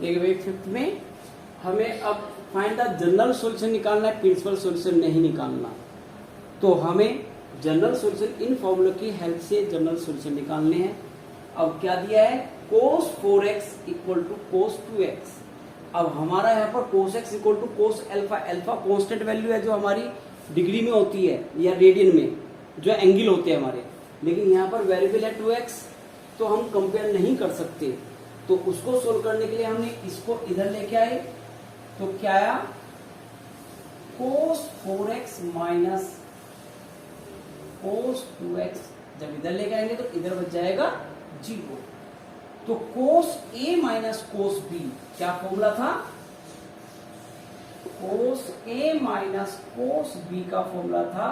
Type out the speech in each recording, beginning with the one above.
देखिए भाई फिफ्थ में हमें अब फाइंड द जनरल सॉल्यूशन निकालना है, प्रिंसिपल सॉल्यूशन नहीं निकालना। तो हमें जनरल सॉल्यूशन इन फॉर्मूले की हेल्प से जनरल सॉल्यूशन निकालने हैं। अब क्या दिया है, cos 4x equal to cos 2x। अब हमारा यहाँ पर cos x equal to cos alpha, alpha constant value है जो हमारी डिग्री में होती है या रेडियन में जो एंगल होते हैं हमारे, लेकिन यहाँ पर वेरिएबल है 2x, तो हम कंपेयर नहीं कर सकते। तो उसको सोल्व करने के लिए हमने इसको इधर लेके आए, तो क्या आया, cos 4x minus cos 2x। जब इधर लेके आएंगे तो इधर बच जाएगा 0। तो cos a minus cos b क्या फॉर्मूला था, cos a minus cos b का फॉर्मूला था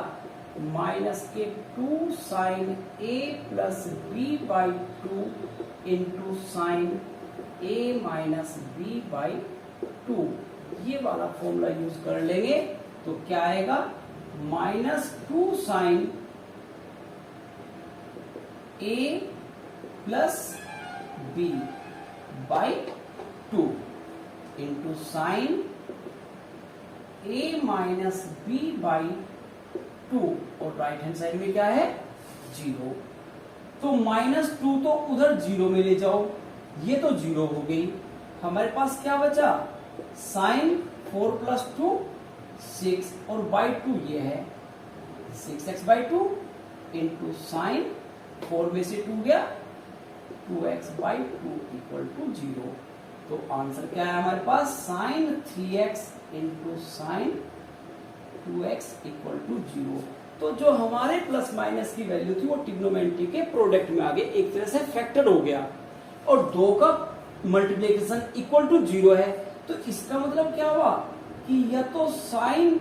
माइनस के 2 sine a plus b by 2 into sine a minus b by 2। ये वाला फॉर्मूला यूज कर लेंगे तो क्या आएगा, minus 2 sine a plus b by 2 into sine a minus b by 2, और राइट हैंड साइड में क्या है, 0। तो -2 तो उधर 0 में ले जाओ, ये तो 0 हो गई। हमारे पास क्या बचा, साइन 4 प्लस 2 6 और बाई 2 ये है 6x बाई 2 इंटू साइन 4 में से 2 गया 2x बाई 2 इक्वल टू 0। तो आंसर क्या है हमारे पास, sine 3x into sine 2x equal to 0। तो जो हमारे प्लस माइनस की वैल्यू थी वो ट्रिग्नोमेट्री के प्रोडक्ट में आ गई, एक तरह से फैक्टर हो गया, और 2 का मल्टीप्लिकेशन इक्वल टू 0 है। तो इसका मतलब क्या हुआ कि या तो साइन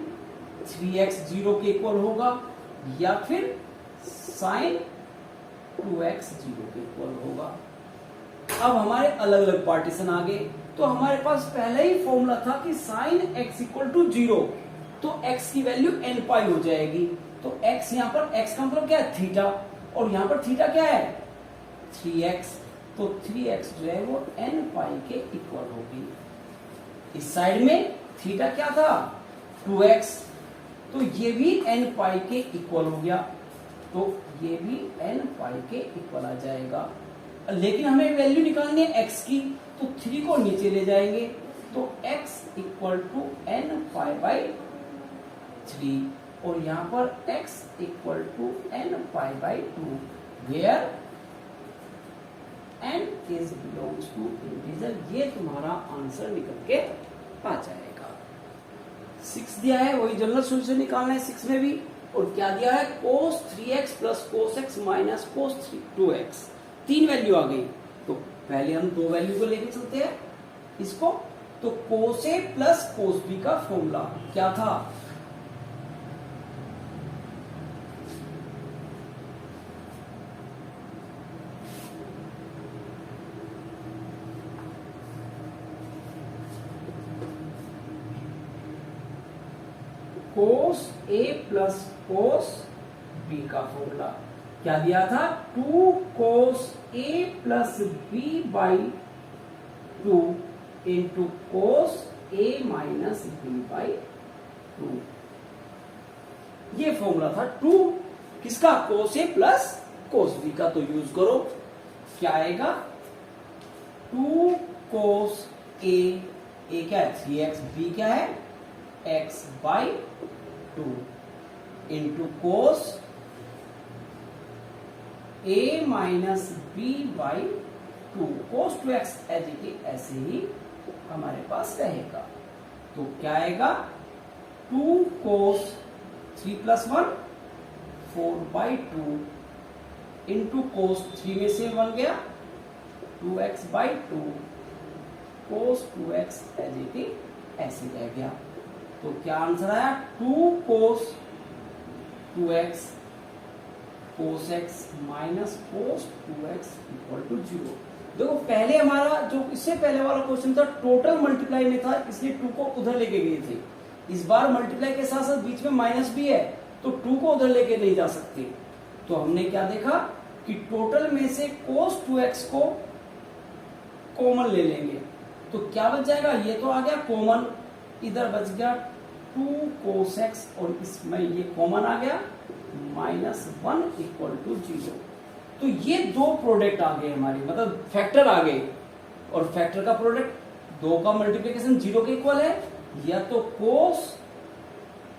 3x 0 के इक्वल होगा या फिर साइन 2x 0 के इक्वल होगा। अब हमारे अलग अलग पार्टीशन आ गए, तो हमारे पास पहले ही फॉर्मूला था कि साइन x इक्वल टू 0, तो x की वैल्यू n पाई हो जाएगी। तो x यहाँ पर, x का मतलब क्या है, थीटा, और यहाँ पर थीटा क्या है, 3x। तो 3x जो है वो n पाई के इक्वल होगी। इस साइड में थीटा क्या था, 2x, तो ये भी n पाई के इक्वल हो गया, तो ये भी n पाई के इक्वल आ जाएगा। लेकिन हमें वैल्यू निकालनी है x की, तो 3 को नीचे ले जाएंगे, तो x equal to n pi by 3, और यहाँ पर x equal to n pi by 2, where n is belongs to integer. ये तुम्हारा आंसर निकल के आ जाएगा। 6 दिया है, वही जनरल सॉल्यूशन निकालना है 6 में भी, और क्या दिया है, cos 3x plus cos x minus cos 2x। 3 value आ गई, तो पहले हम 2 वैल्यू को लेके चलते हैं इसको। तो cos a plus cos b का फॉर्मूला क्या था, cos a plus cos b का फॉर्मूला क्या दिया था, 2 cos a plus b by 2 into cos a minus b by 2। ये फॉर्मूला था 2 किसका, cos a plus cos b का। तो यूज करो, क्या आएगा, 2 cos a क्या है 3x, b क्या है x by 2 into cos a minus b by 2, cos 2x as it is ऐसे ही हमारे पास रहेगा। तो क्या आएगा, 2 cos 3 plus 1 4 by 2 into cos 3 में से 1 गया 2x by 2 cos 2x as it is ऐसे रह गया। तो क्या आंसर आया, 2 cos 2x cos x minus cos 2x equal to 0। देखो पहले हमारा जो इससे पहले वाला क्वेश्चन था टोटल मल्टीप्लाई में था, इसलिए 2 को उधर लेके गए थे। इस बार मल्टीप्लाई के साथ साथ बीच में माइनस भी है, तो 2 को उधर लेके नहीं जा सकते। तो हमने क्या देखा कि टोटल में से cos 2x को कॉमन ले लेंगे, तो क्या बच जाएगा, ये तो आ गया कॉमन, इधर बच गया 2 cos x और इसमें ये कॉमन आ गया -1 = 0। तो ये दो प्रोडक्ट आ गए हमारी, मतलब फैक्टर आ गए, और फैक्टर का प्रोडक्ट दो का मल्टीप्लिकेशन 0 के इक्वल है, या तो cos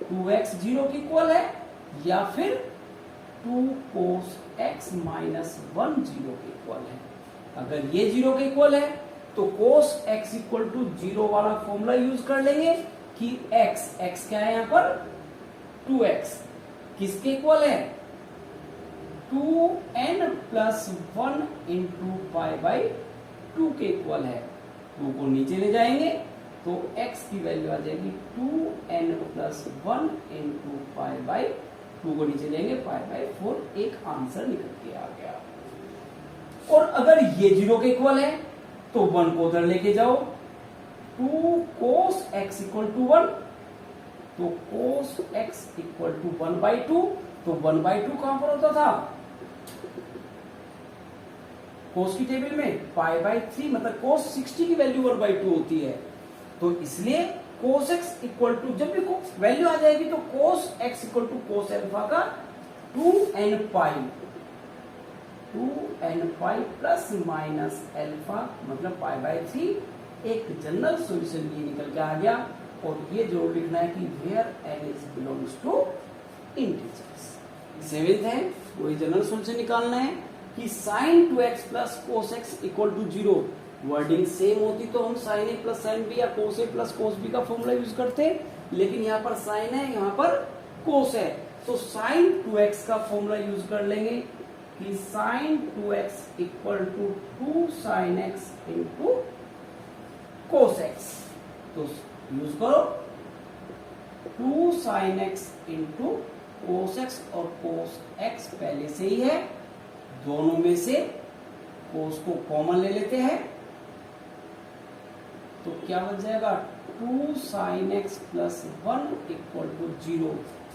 2x 0 के इक्वल है, या फिर 2 cos x - 1 0 के इक्वल है। अगर ये 0 के इक्वल है तो cos x = 0 वाला फॉर्मूला यूज कर लेंगे कि x क्या है यहाँ पर 2x किसके इक्वल है 2n + 1 × π/2 के इक्वल है। 2 को नीचे ले जाएंगे तो x की वैल्यू आ जाएगी 2n + 1 × π/2 को नीचे लेंगे π/4, एक आंसर निकल के आ गया। और अगर ये 0 के इक्वल है तो 1 को उधर लेके जाओ, 2 cos x = 1, तो cos x = 1/2, तो 1/2 कहां पर होता था cos की टेबल में π/3, मतलब cos 60 की वैल्यू 1/2 होती है। तो इसलिए cos x = जब भी वैल्यू आ जाएगी तो cos x = cos अल्फा का 2n π प्लस माइनस अल्फा मतलब π/3, एक जनरल सॉल्यूशन ये निकल के आ गया। और ये जरूर लिखना है कि where n is belongs to integers. 7th है, वही जनरल सॉल्यूशन निकालना है कि sin 2x + cos x = 0। Wording same होती तो हम sin a + sin b या cos a + cos b का फॉर्मूला यूज करते, लेकिन यहाँ पर sin है, यहाँ पर cos है, तो sin 2x का फॉर्मूला यूज कर लेंगे कि sin 2x = 2 sin x × cos x। तो यूज करो 2 sin x × cos x, और cos x पहले से ही है, दोनों में से cos को कॉमन ले लेते हैं, तो क्या बच जाएगा 2 sin x + 1 = 0।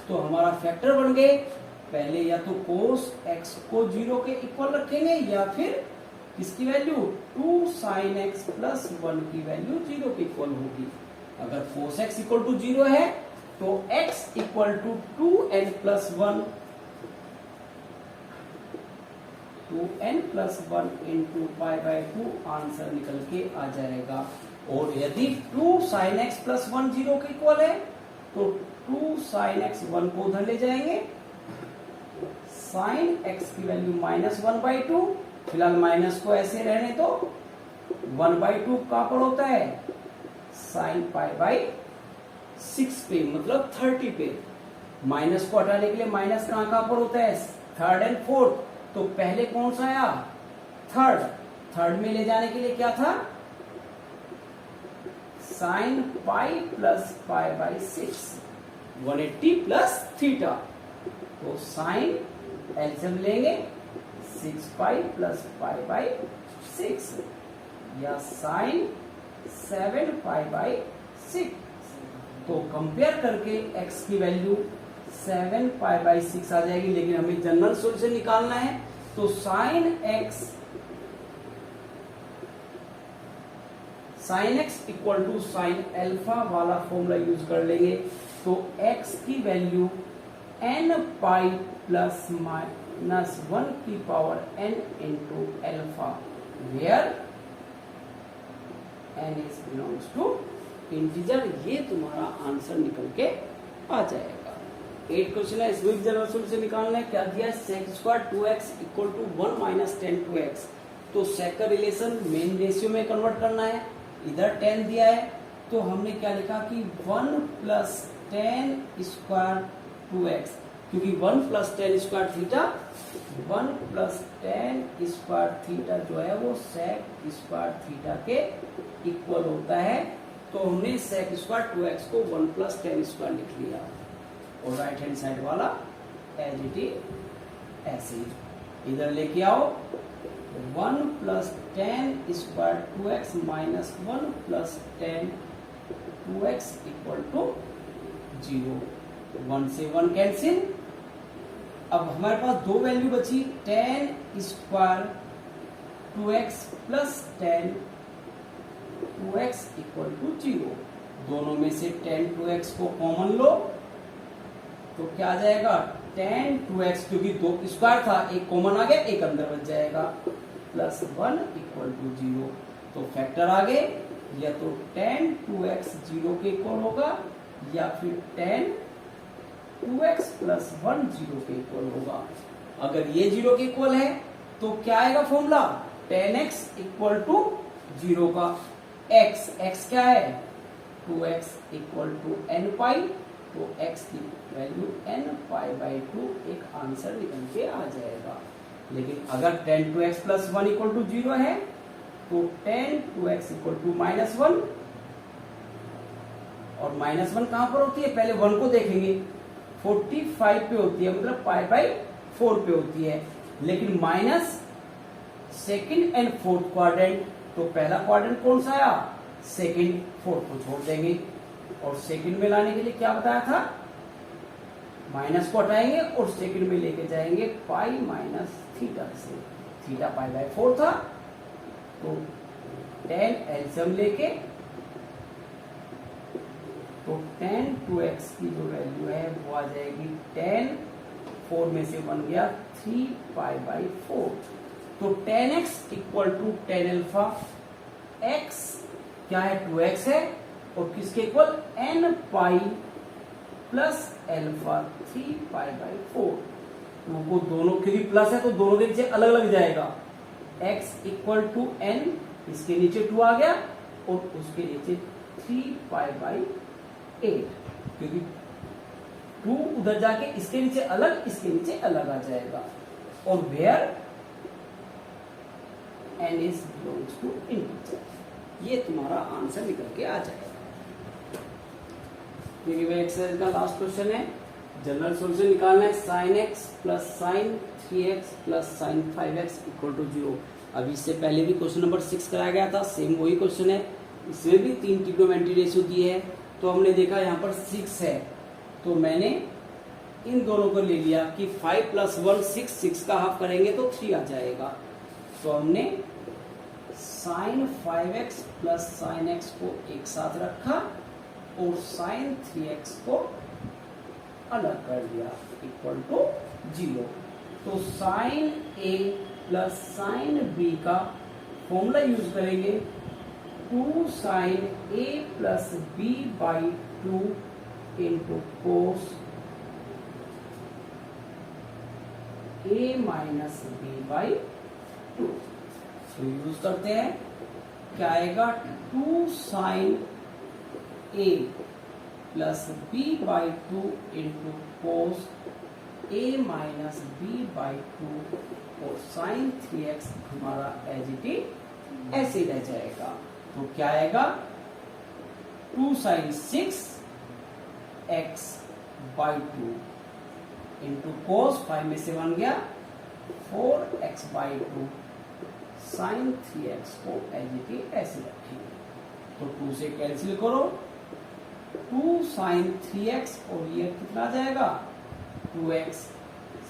तो हमारा फैक्टर बन गए, पहले या तो cos x को 0 के इक्वल रखेंगे, या फिर किसकी वैल्यू 2 sin x + 1 की वैल्यू 0 के इक्वल होगी। अगर cos x = 0 है तो x = 2n + 1 × π/2 आंसर निकल के आ जाएगा। और यदि 2 sin x + 1 0 के इक्वल है तो 2 sin x 1 को उधर ले जाएंगे, sin x की वैल्यू -1/2, फिलहाल माइनस को ऐसे रहने तो 1/2 कहां पर होता है sin π/6 पे, मतलब 30 पे। माइनस को हटाने के लिए माइनस कहां पर होता है 3rd और 4th, तो पहले कौन सा आया 3rd में ले जाने के लिए क्या था sin π + π/6 180 + थीटा, तो sin एलसीएम लेंगे 6π + π/6 या sin 7π/6। तो कंपेयर करके x की वैल्यू 7π/6 आ जाएगी, लेकिन हमें जनरल सॉल्यूशन निकालना है, तो sin x = sin अल्फा वाला फॉर्मूला यूज कर लेंगे, तो x की वैल्यू n π + -1 की power n × alpha, where n is belongs to integer. ये तुम्हारा आंसर निकल के आ जाएगा। 8 क्वेश्चन है, इसमें जनरल सॉल्यूशन निकालना है। क्या दिया sec² 2x = 1 - tan 2x, तो sec का रिलेशन मेन रेशियो में कन्वर्ट करना है, इधर tan दिया है, तो हमने क्या लिखा कि 1 + tan² 2x, क्योंकि 1 + tan² थीटा 1 + tan² थीटा जो है वो sec² थीटा के इक्वल होता है, तो हमने sec² 2x को 1 + tan² लिख लिया, और राइट हैंड साइड वाला एज इट इज ऐसे ही इधर लेके आओ 1 + tan² 2x - 1 + tan 2x = 0। 1 से 1 कैंसिल। अब हमारे पास दो वैल्यू बची, tan² 2x + tan 2x equal to 0। दोनों में से tan 2x को कॉमन लो तो क्या आ जाएगा, tan 2x, क्योंकि दो स्क्वायर था, एक कॉमन आ गया, एक अंदर बच जाएगा, प्लस 1 इक्वल टू 0। तो फैक्टर आ गए, या तो tan 2x 0 के इक्वल होगा या फिर tan 2x प्लस 1 0 के इक्वल होगा। अगर ये 0 के इक्वल है तो क्या आएगा formula, tan x equal to 0 का x क्या है, 2x इक्वल टू n पाई, तो x की वैल्यू n पाई बाई 2 एक आंसर निकल के आ जाएगा। लेकिन अगर tan 2x plus 1 equal to 0 है तो tan 2x इक्वल टू -1, और -1 कहां पर होती है, पहले 1 को देखेंगे, 45 पे होती है, मतलब पाई बाई 4 पे होती है। लेकिन minus second and fourth quadrant, तो पहला क्वाड्रेंट कौन सा आया, सेकंड, फोर्थ को छोड़ देंगे, और सेकंड में लाने के लिए क्या बताया था, माइनस को हटाएंगे और सेकंड में लेके जाएंगे पाई माइनस थीटा से, थीटा पाई बाई 4 था, तो tan एलसीएम लेके, तो tan 2x की जो वैल्यू है वो आ जाएगी tan 4 में से 1 गया 3 पाई बाई 4, तो tan x equal to tan alpha, x क्या है 2x है, और किसके equal, n pi plus alpha 3 pi by 4। वो दोनों के लिए प्लस है तो दोनों के नीचे अलग अलग जाएगा, x इक्वल टू n, इसके नीचे 2 आ गया और उसके नीचे 3 पाई बाई 8, क्योंकि 2 उधर जाके इसके नीचे अलग, इसके नीचे अलग आ जाएगा, और where n is belongs to integer, ये तुम्हारा आंसर निकल के आ जाएगा। देखिए एक्सरसाइज का लास्ट क्वेश्चन है, जनरल सॉल्यूशन निकालना है, sin x plus sin 3x plus sin 5x equal to 0। अभी इससे पहले भी क्वेश्चन नंबर 6 कराया गया था, सेम वही क्वेश्चन है, इसमें भी 3 ट्रिग्नोमेट्री रेशियो दी है, तो हमने देखा यहाँ पर 6 है, तो मैंने इन दोनों को ले लिया कि 5 प्लस 1 6, 6 का हाफ करेंगे तो 3 आ जाएगा, तो हमने sin 5x plus sin x को एक साथ रखा और sin 3x को अलग कर दिया इक्वल टू 0। तो sin a plus sin b का फॉर्मूला यूज करेंगे, 2 sin a plus b by 2 into cos a minus b by 2। तो यूज करते हैं, क्या आएगा, 2 sin a plus b by 2 into cos a minus b by 2, और sin 3x हमारा as it is ऐसे रह जाएगा। तो क्या आएगा, 2 sin 6 x by 2 into cos 5 में से 1 गया 4x बाई 2, sin 3x को एज इट इज ऐसे रखेंगे, तो 2 से कैंसिल करो, 2 sin 3x और ये कितना आ जाएगा, 2x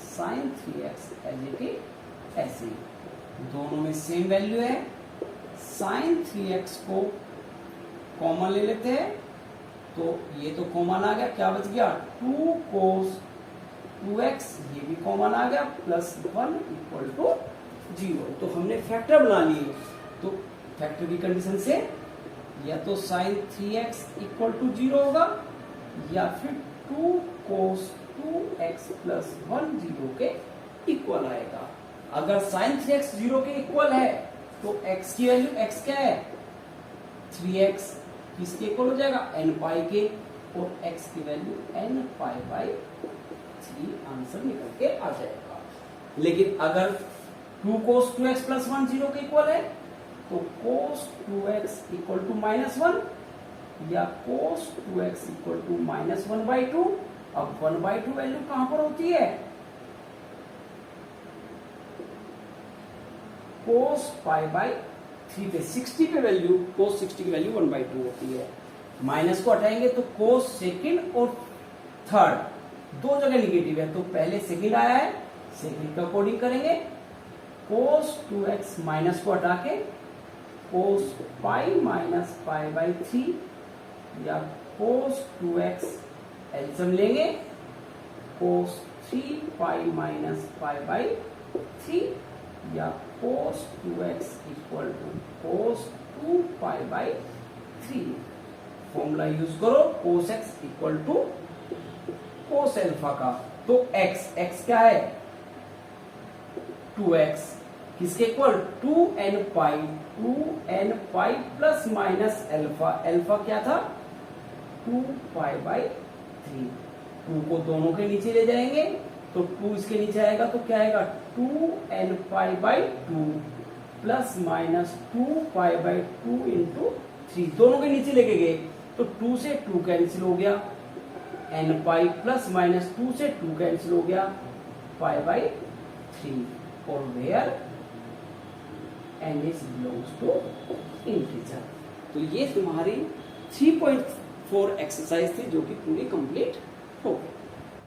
sin 3x as it is ऐसे, दोनों में सेम वैल्यू है, sin 3x को कॉमन ले लेते हैं, तो ये तो कॉमन आ गया, क्या बच गया, 2 cos 2x, ये भी कॉमन आ गया, प्लस 1 इक्वल टू 0। तो हमने फैक्टर बना लिए, तो फैक्टर की कंडीशन से या तो sin 3x इक्वल टू 0 होगा, या फिर 2 cos 2x प्लस 1 0 के इक्वल आएगा। अगर sin 3x 0 के इक्वल है तो x की वैल्यू, x क्या है 3x, किसके इक्वल हो जाएगा, n पाई के, और x की value n pi by 3 answer निकल के आ जाएगा। लेकिन अगर 2 cos 2x प्लस 1 0 के इक्वल है तो cos 2x इक्वल टू -1 या cos 2x इक्वल टू -1/2। अब 1/2 वैल्यू कहां पर होती है, cos पाई बाई 3 पे, 60 पे वैल्यू, cos 60 की वैल्यू 1/2 होती है। माइनस को हटाएंगे तो cos सेकंड और थर्ड दो जगह निगेटिव है, तो पहले सेकंड आया है, सेकंड का कोडिंग करेंगे, cos 2x माइनस को हटा के cos pi minus pi by 3 या cos 2x एल्सियम लेंगे cos 3 pi minus pi by 3 या cos 2x equal to cos 2 pi by 3। Formula use करो cos x equal to cos alpha का। तो x क्या है 2x किसके इक्वल 2n pi plus minus alpha. Alpha क्या था 2 पाई बाई 3। 2 को दोनों के नीचे ले जाएंगे तो 2 इसके नीचे आएगा तो क्या आएगा 2n pi by 2 plus minus 2 pi by 2 into 3। दोनों के नीचे लेके गए तो 2 से 2 कैंसिल हो गया, n पाई प्लस माइनस 2 से 2 कैंसिल हो गया, पाई बाई 3 और where n is belongs to integer। तो ये तुम्हारी 3.4 एक्सरसाइज थी जो कि पूरी कंप्लीट हो गई।